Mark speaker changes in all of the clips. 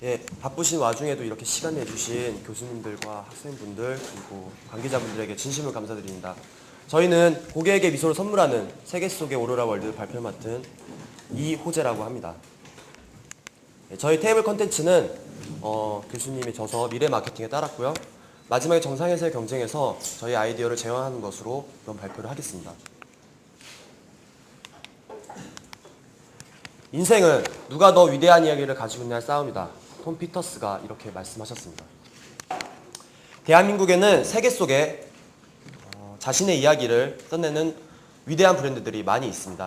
Speaker 1: 예, 바쁘신 와중에도 이렇게 시간 내주신 교수님들과 학생분들 그리고 관계자분들에게 진심으로 감사드립니다. 저희는 고객에게 미소를 선물하는 세계 속의 오로라 월드 발표를 맡은 이호재라고 합니다. 예, 저희 테이블 컨텐츠는 교수님이 져서 미래 마케팅에 따랐고요. 마지막에 정상에서의 경쟁에서 저희 아이디어를 재현하는 것으로 이번 발표를 하겠습니다. 인생은 누가 더 위대한 이야기를 가지고 있냐의 싸움이다. 톰 피터스가 이렇게 말씀하셨습니다. 대한민국에는 세계 속에 자신의 이야기를 써내는 위대한 브랜드들이 많이 있습니다.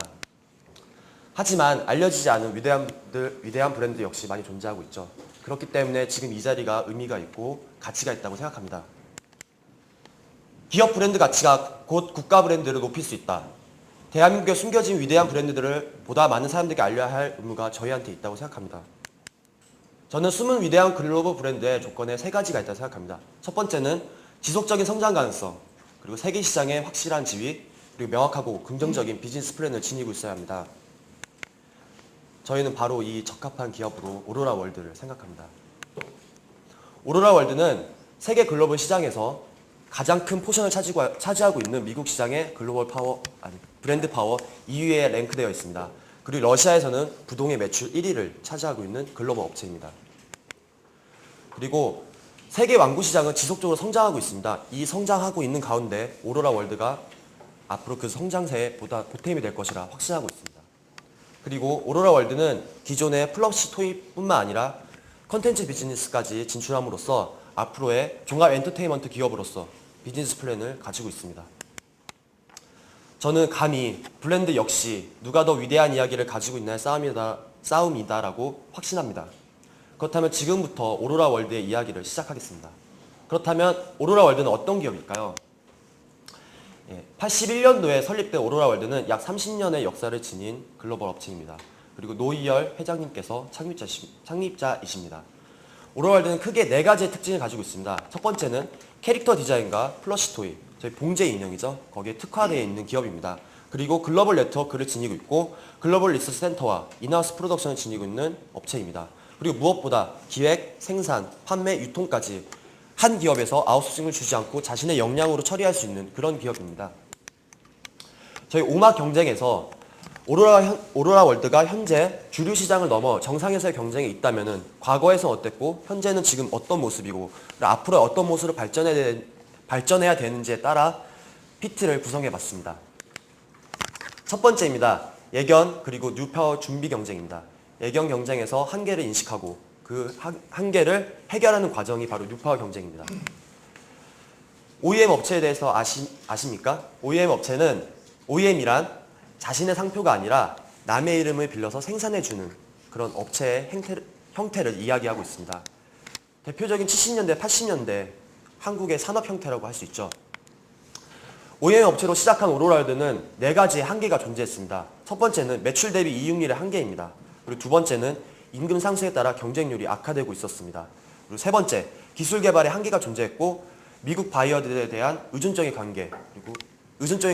Speaker 1: 하지만 알려지지 않은 위대한 브랜드 역시 많이 존재하고 있죠. 그렇기 때문에 지금 이 자리가 의미가 있고 가치가 있다고 생각합니다. 기업 브랜드 가치가 곧 국가 브랜드를 높일 수 있다. 대한민국에 숨겨진 위대한 브랜드들을 보다 많은 사람들에게 알려야 할 의무가 저희한테 있다고 생각합니다. 저는 숨은 위대한 글로벌 브랜드의 조건에 세 가지가 있다고 생각합니다. 첫 번째는 지속적인 성장 가능성, 그리고 세계 시장의 확실한 지위, 그리고 명확하고 긍정적인 비즈니스 플랜을 지니고 있어야 합니다. 저희는 바로 이 적합한 기업으로 오로라 월드를 생각합니다. 오로라 월드는 세계 글로벌 시장에서 가장 큰 포션을 차지하고 있는 미국 시장의 글로벌 브랜드 파워 2위에 랭크되어 있습니다. 그리고 러시아에서는 부동의 매출 1위를 차지하고 있는 글로벌 업체입니다. 그리고 세계 완구 시장은 지속적으로 성장하고 있습니다. 이 성장하고 있는 가운데 오로라 월드가 앞으로 그 성장세에 보다 보탬이 될 것이라 확신하고 있습니다. 그리고 오로라 월드는 기존의 플러시 토이뿐만 아니라 컨텐츠 비즈니스까지 진출함으로써 앞으로의 종합 엔터테인먼트 기업으로서 비즈니스 플랜을 가지고 있습니다. 저는 감히 브랜드 역시 누가 더 위대한 이야기를 가지고 있나의 싸움이다라고 확신합니다. 그렇다면 지금부터 오로라 월드의 이야기를 시작하겠습니다. 그렇다면 오로라 월드는 어떤 기업일까요? 81년도에 설립된 오로라 월드는 약 30년의 역사를 지닌 글로벌 업체입니다. 그리고 노희열 회장님께서 창립자이십니다. 오로라 월드는 크게 네 가지의 특징을 가지고 있습니다. 첫 번째는 캐릭터 디자인과 플러시 토이, 저희 봉제 인형이죠. 거기에 특화되어 있는 기업입니다. 그리고 글로벌 네트워크를 지니고 있고 글로벌 리서치 센터와 인하우스 프로덕션을 지니고 있는 업체입니다. 그리고 무엇보다 기획, 생산, 판매, 유통까지 한 기업에서 아웃소싱을 주지 않고 자신의 역량으로 처리할 수 있는 그런 기업입니다. 저희 오막 경쟁에서 오로라 월드가 현재 주류 시장을 넘어 정상에서의 경쟁에 있다면은 과거에서 어땠고 현재는 지금 어떤 모습이고 앞으로 어떤 모습으로 발전해야 되는지에 따라 PT를 구성해봤습니다. 첫 번째입니다. 예견 그리고 뉴파워 준비 경쟁입니다. 예견 경쟁에서 한계를 인식하고 그 한계를 해결하는 과정이 바로 뉴파워 경쟁입니다. OEM 업체에 대해서 아십니까? OEM이란 자신의 상표가 아니라 남의 이름을 빌려서 생산해주는 그런 업체의 형태를 이야기하고 있습니다. 대표적인 70년대, 80년대 한국의 산업 형태라고 할 수 있죠. OEM 업체로 시작한 오로라 월드는 네 가지의 한계가 존재했습니다. 첫 번째는 매출 대비 이익률의 한계입니다. 그리고 두 번째는 임금 상승에 따라 경쟁률이 악화되고 있었습니다. 그리고 세 번째, 기술 개발의 한계가 존재했고 미국 바이어들에 대한 의존적인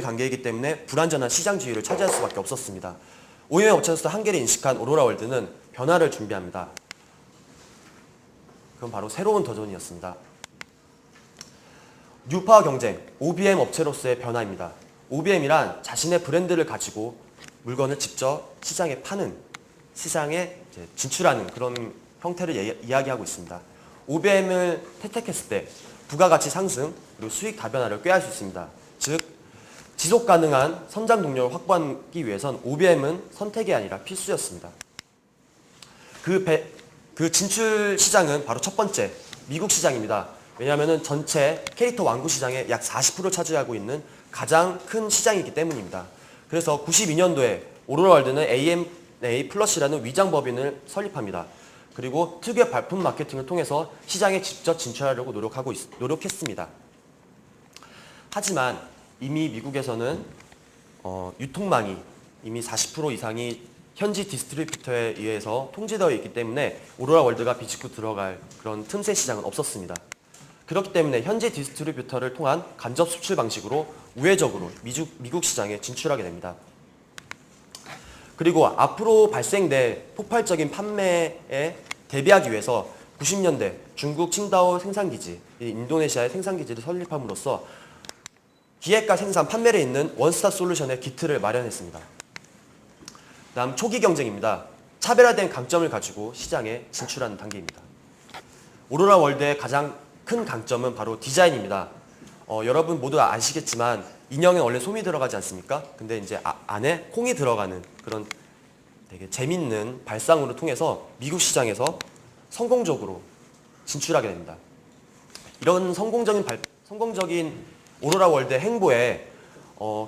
Speaker 1: 관계이기 때문에 불완전한 시장 지위를 차지할 수밖에 없었습니다. OEM 업체로서 한계를 인식한 오로라 월드는 변화를 준비합니다. 그건 바로 새로운 도전이었습니다. 뉴파워 경쟁, OBM 업체로서의 변화입니다. OBM이란 자신의 브랜드를 가지고 물건을 직접 시장에 파는, 시장에 진출하는 그런 형태를 이야기하고 있습니다. OBM을 채택했을 때 부가가치 상승, 그리고 수익 다변화를 꾀할 수 있습니다. 즉, 지속 가능한 성장 동력을 확보하기 위해선 OBM은 선택이 아니라 필수였습니다. 그 진출 시장은 바로 첫 번째, 미국 시장입니다. 왜냐하면 전체 캐릭터 완구 시장의 약 40%를 차지하고 있는 가장 큰 시장이기 때문입니다. 그래서 92년도에 오로라 월드는 AMA 플러스라는 위장 법인을 설립합니다. 그리고 특유의 발품 마케팅을 통해서 시장에 직접 진출하려고 노력했습니다. 하지만 이미 미국에서는 유통망이 이미 40% 이상이 현지 디스트리뷰터에 의해서 통제되어 있기 때문에 오로라 월드가 비집고 들어갈 그런 틈새 시장은 없었습니다. 그렇기 때문에 현지 디스트리뷰터를 통한 간접 수출 방식으로 우회적으로 미국 시장에 진출하게 됩니다. 그리고 앞으로 발생될 폭발적인 판매의 대비하기 위해서 90년대 중국 칭다오 생산기지, 인도네시아의 생산기지를 설립함으로써 기획과 생산, 판매를 잇는 원스톱 솔루션의 기틀을 마련했습니다. 다음 초기 경쟁입니다. 차별화된 강점을 가지고 시장에 진출하는 단계입니다. 오로라 월드의 가장 큰 강점은 바로 디자인입니다. 여러분 모두 아시겠지만 인형에 원래 솜이 들어가지 않습니까? 근데 이제 안에 콩이 들어가는 그런 되게 재밌는 발상으로 통해서 미국 시장에서 성공적으로 진출하게 됩니다. 이런 성공적인 오로라 월드의 행보에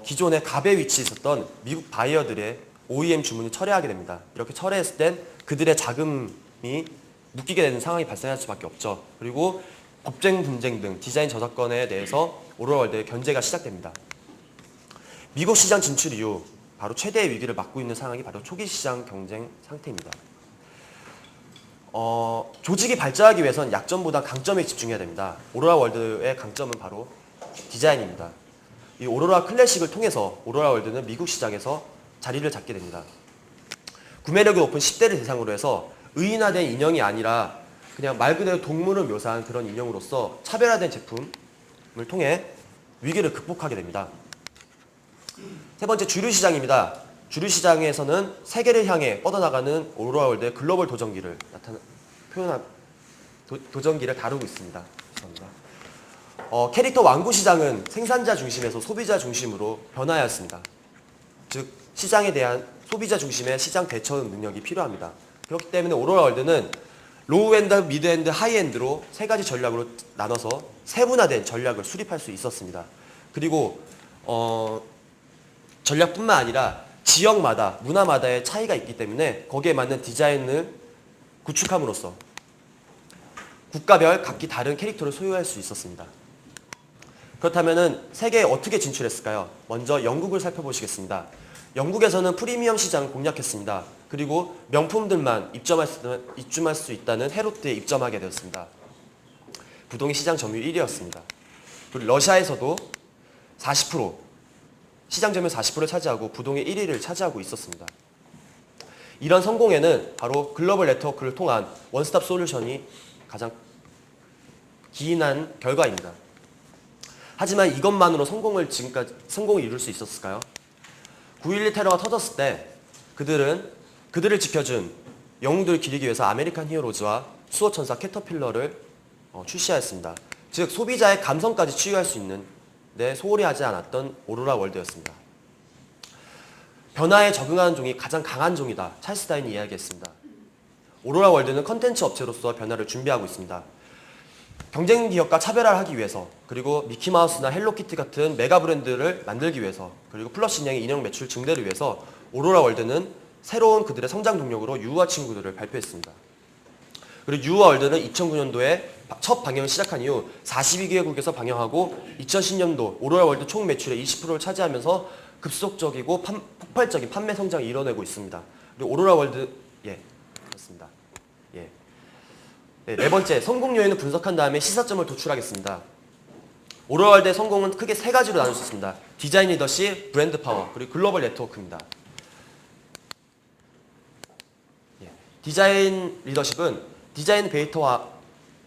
Speaker 1: 기존에 갑에 위치해 있었던 미국 바이어들의 OEM 주문을 철회하게 됩니다. 이렇게 철회했을 땐 그들의 자금이 묶이게 되는 상황이 발생할 수밖에 없죠. 그리고 법정 분쟁 등 디자인 저작권에 대해서 오로라 월드의 견제가 시작됩니다. 미국 시장 진출 이후 바로 최대의 위기를 맞고 있는 상황이 바로 초기 시장 경쟁 상태입니다. 조직이 발전하기 위해서는 약점보다 강점에 집중해야 됩니다. 오로라 월드의 강점은 바로 디자인입니다. 이 오로라 클래식을 통해서 오로라 월드는 미국 시장에서 자리를 잡게 됩니다. 구매력이 높은 10대를 대상으로 해서 의인화된 인형이 아니라 그냥 말 그대로 동물을 묘사한 그런 인형으로서 차별화된 제품을 통해 위기를 극복하게 됩니다. 세 번째, 주류 시장입니다. 주류 시장에서는 세계를 향해 뻗어나가는 오로라 월드의 글로벌 도전기를 도전기를 다루고 있습니다. 죄송합니다. 캐릭터 완구 시장은 생산자 중심에서 소비자 중심으로 변화하였습니다. 즉 시장에 대한 소비자 중심의 시장 대처 능력이 필요합니다. 그렇기 때문에 오로라 월드는 로우엔드, 미드엔드, 하이엔드로 세 가지 전략으로 나눠서 세분화된 전략을 수립할 수 있었습니다. 그리고 전략뿐만 아니라 지역마다, 문화마다의 차이가 있기 때문에 거기에 맞는 디자인을 구축함으로써 국가별 각기 다른 캐릭터를 소유할 수 있었습니다. 그렇다면 세계에 어떻게 진출했을까요? 먼저 영국을 살펴보시겠습니다. 영국에서는 프리미엄 시장을 공략했습니다. 그리고 명품들만 입점할 수 있다는 헤로트에 입점하게 되었습니다. 부동의 시장 점유율 1위였습니다. 그리고 러시아에서도 40%, 시장 점유율 40%를 차지하고 부동의 1위를 차지하고 있었습니다. 이런 성공에는 바로 글로벌 네트워크를 통한 원스톱 솔루션이 가장 기인한 결과입니다. 하지만 이것만으로 성공을 이룰 수 있었을까요? 9.11 테러가 터졌을 때 그들을 지켜준 영웅들을 기리기 위해서 아메리칸 히어로즈와 수호천사 캐터필러를 출시하였습니다. 즉 소비자의 감성까지 치유할 수 있는 데 소홀히 하지 않았던 오로라 월드였습니다. 변화에 적응하는 종이 가장 강한 종이다. 찰스 다인이 이야기했습니다. 오로라 월드는 컨텐츠 업체로서 변화를 준비하고 있습니다. 경쟁 기업과 차별화를 하기 위해서, 그리고 미키마우스나 헬로키티 같은 메가 브랜드를 만들기 위해서, 그리고 플러시 인형의 인형 매출 증대를 위해서 오로라 월드는 새로운 그들의 성장 동력으로 유아 친구들을 발표했습니다. 그리고 유아 월드는 2009년도에 첫 방영을 시작한 이후 42개국에서 방영하고 2010년도 오로라 월드 총 매출의 20%를 차지하면서 급속적이고 폭발적인 판매 성장을 이뤄내고 있습니다. 그리고 오로라 월드, 그렇습니다. 네 번째, 성공 요인을 분석한 다음에 시사점을 도출하겠습니다. 오로라 월드의 성공은 크게 세 가지로 나눌 수 있습니다. 디자인 리더십, 브랜드 파워, 그리고 글로벌 네트워크입니다. 디자인 리더십은 디자인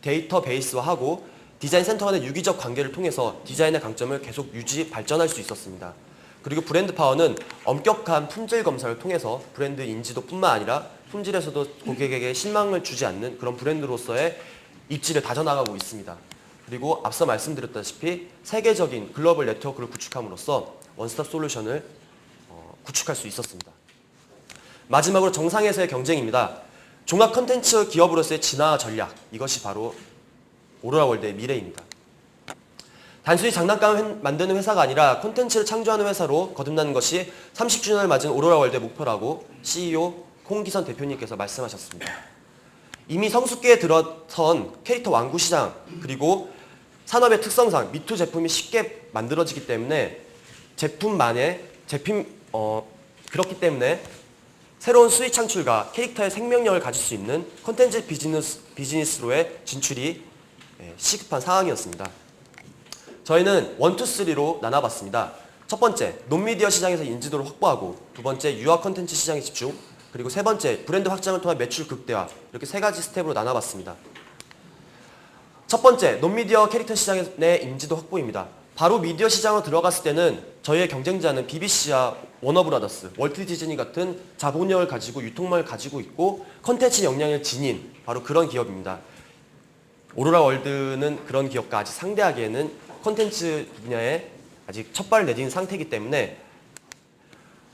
Speaker 1: 데이터베이스화하고 디자인 센터 간의 유기적 관계를 통해서 디자인의 강점을 계속 발전할 수 있었습니다. 그리고 브랜드 파워는 엄격한 품질 검사를 통해서 브랜드 인지도뿐만 아니라 품질에서도 고객에게 실망을 주지 않는 그런 브랜드로서의 입지를 다져나가고 있습니다. 그리고 앞서 말씀드렸다시피 세계적인 글로벌 네트워크를 구축함으로써 원스톱 솔루션을 구축할 수 있었습니다. 마지막으로 정상에서의 경쟁입니다. 종합 컨텐츠 기업으로서의 진화 전략, 이것이 바로 오로라 월드의 미래입니다. 단순히 장난감을 만드는 회사가 아니라 콘텐츠를 창조하는 회사로 거듭나는 것이 30주년을 맞은 오로라 월드의 목표라고 CEO 홍기선 대표님께서 말씀하셨습니다. 이미 성숙기에 들어선 캐릭터 완구 시장, 그리고 산업의 특성상 미투 제품이 쉽게 만들어지기 때문에 그렇기 때문에 새로운 수익 창출과 캐릭터의 생명력을 가질 수 있는 콘텐츠 비즈니스로의 진출이 시급한 상황이었습니다. 저희는 1, 2, 3로 나눠봤습니다. 첫 번째, 논미디어 시장에서 인지도를 확보하고, 두 번째, 유아 콘텐츠 시장에 집중, 그리고 세 번째, 브랜드 확장을 통한 매출 극대화. 이렇게 세 가지 스텝으로 나눠봤습니다. 첫 번째, 논미디어 캐릭터 시장 내 인지도 확보입니다. 바로 미디어 시장으로 들어갔을 때는 저희의 경쟁자는 BBC와 워너브라더스, 월트 디즈니 같은 자본력을 가지고 유통망을 가지고 있고 컨텐츠 역량을 지닌 바로 그런 기업입니다. 오로라 월드는 그런 기업과 아직 상대하기에는 컨텐츠 분야에 아직 첫 발을 내딛는 상태이기 때문에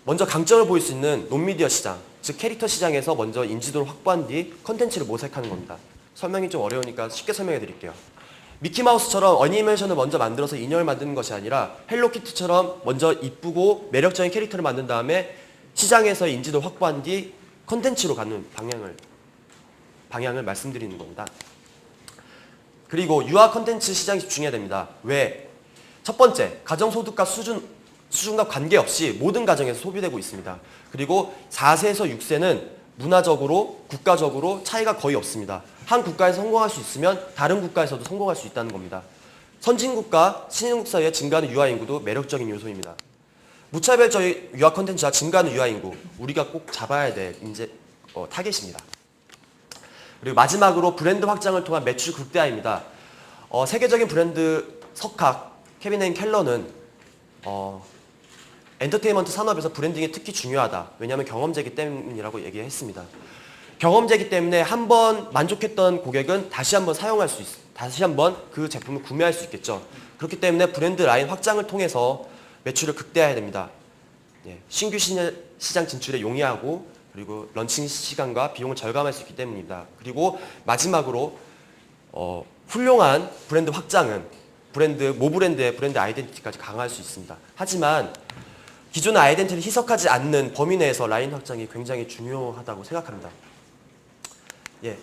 Speaker 1: 먼저 강점을 보일 수 있는 논미디어 시장, 즉 캐릭터 시장에서 먼저 인지도를 확보한 뒤 컨텐츠를 모색하는 겁니다. 설명이 좀 어려우니까 쉽게 설명해 드릴게요. 미키마우스처럼 애니메이션을 먼저 만들어서 인형을 만드는 것이 아니라 헬로키티처럼 먼저 이쁘고 매력적인 캐릭터를 만든 다음에 시장에서 인지도를 확보한 뒤 컨텐츠로 가는 방향을 말씀드리는 겁니다. 그리고 유아 컨텐츠 시장에 집중해야 됩니다. 왜? 첫 번째, 가정소득과 수준과 관계없이 모든 가정에서 소비되고 있습니다. 그리고 4세에서 6세는 문화적으로, 국가적으로 차이가 거의 없습니다. 한 국가에서 성공할 수 있으면 다른 국가에서도 성공할 수 있다는 겁니다. 선진국과 신흥국 사이에 증가하는 유아 인구도 매력적인 요소입니다. 무차별적 유아 컨텐츠와 증가하는 유아 인구, 우리가 꼭 잡아야 될 타겟입니다. 그리고 마지막으로 브랜드 확장을 통한 매출 극대화입니다. 세계적인 브랜드 석학 케빈 앤 켈러는 엔터테인먼트 산업에서 브랜딩이 특히 중요하다. 왜냐하면 경험제이기 때문이라고 얘기했습니다. 경험제이기 때문에 한번 만족했던 고객은 다시 한번 그 제품을 구매할 수 있겠죠. 그렇기 때문에 브랜드 라인 확장을 통해서 매출을 극대화해야 됩니다. 신규 시장 진출에 용이하고 그리고 런칭 시간과 비용을 절감할 수 있기 때문입니다. 그리고 마지막으로 훌륭한 브랜드 확장은 모브랜드의 브랜드 아이덴티티까지 강화할 수 있습니다. 하지만 기존의 아이덴티티를 희석하지 않는 범위 내에서 라인 확장이 굉장히 중요하다고 생각합니다. 예.